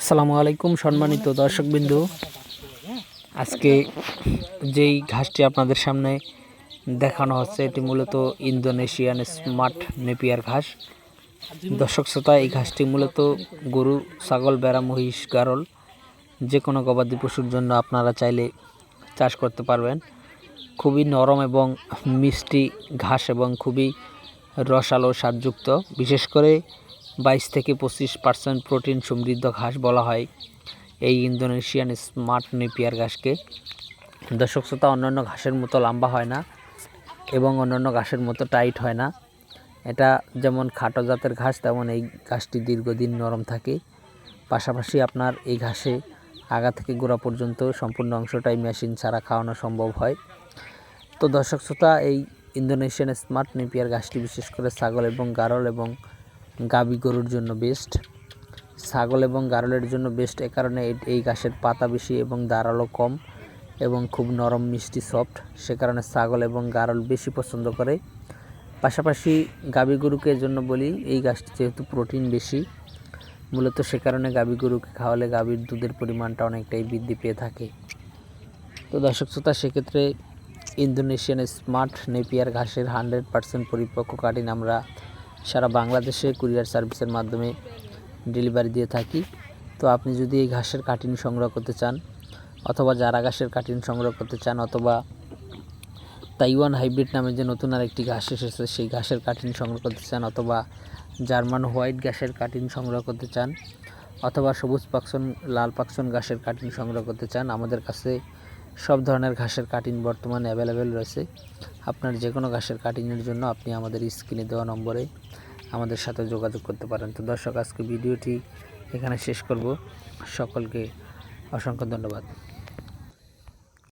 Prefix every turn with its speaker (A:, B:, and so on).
A: আসসালামু আলাইকুম সম্মানিত দর্শকবৃন্দ। আজকে যেই ঘাসটি আপনাদের সামনে দেখানো হচ্ছে এটি মূলত ইন্দোনেশিয়ান স্মার্ট নেপিয়ার ঘাস। দর্শক শ্রোতা, এই ঘাসটি মূলত গরু, ছাগল, ভেড়া, মহিষ, গারল যে কোনো গবাদি পশুর জন্য আপনারা চাইলে চাষ করতে পারবেন। খুবই নরম এবং মিষ্টি ঘাস এবং খুবই রসালো স্বাদযুক্ত। বিশেষ করে 22 থেকে 25% প্রোটিন সমৃদ্ধ ঘাস বলা হয় এই ইন্দোনেশিয়ান স্মার্ট নেপিয়ার ঘাসকে। দর্শক শ্রোতা, অন্যান্য ঘাসের মতো লম্বা হয় না এবং অন্যান্য ঘাসের মতো টাইট হয় না। এটা যেমন খাটো জাতের ঘাস, তেমন এই ঘাসটি দীর্ঘদিন নরম থাকে। পাশাপাশি আপনার এই ঘাসে আগা থেকে গোড়া পর্যন্ত সম্পূর্ণ অংশটাই মেশিন ছাড়া খাওয়ানো সম্ভব হয়। তো দর্শক শ্রোতা, এই ইন্দোনেশিয়ান স্মার্ট নেপিয়ার ঘাসটি বিশেষ করে ছাগল এবং গারল এবং গাভী গরুর জন্য বেস্ট। ছাগল এবং গারলের জন্য বেস্ট এ কারণে এই ঘাসের পাতা বেশি এবং দাঁড়ালো কম এবং খুব নরম মিষ্টি সফট, সে কারণে ছাগল এবং গারল বেশি পছন্দ করে। পাশাপাশি গাভী গরুকে জন্য বলি, এই ঘাসটি যেহেতু প্রোটিন বেশি মূলত, সে কারণে গাভী গরুকে খাওয়ালে গাভীর দুধের পরিমাণটা অনেকটাই বৃদ্ধি পেয়ে থাকে। তো দর্শক শ্রোতা, সেক্ষেত্রে ইন্দোনেশিয়ান স্মার্ট নেপিয়ার ঘাসের 100% পরিপক্ক কাটিং আমরা সারা বাংলাদেশে কুরিয়ার সার্ভিসের মাধ্যমে ডেলিভারি দিয়ে থাকি। তো আপনি যদি এই ঘাসের কাটিং সংগ্রহ করতে চান, অথবা জারা ঘাসের কাটিং সংগ্রহ করতে চান, অথবা তাইওয়ান হাইব্রিড নামে যে নতুন আরেকটি ঘাস এসেছে সেই ঘাসের কাটিং সংগ্রহ করতে চান, অথবা জার্মান হোয়াইট ঘাসের কাটিং সংগ্রহ করতে চান, অথবা সবুজ পাকসন, লাল পাকসন ঘাসের কাটিং সংগ্রহ করতে চান, আমাদের কাছে সব ধরনের ঘাসের কাটিং বর্তমানে অ্যাভেলেবেল রয়েছে। আপনার যে কোনো ঘাসের কাটিংয়ের জন্য আপনি আমাদের স্ক্রিনে দেওয়া নম্বরে আমাদের সাথে যোগাযোগ করতে পারেন। তো দর্শক, আজকে ভিডিওটি এখানে শেষ করব। সকলকে অসংখ্য ধন্যবাদ।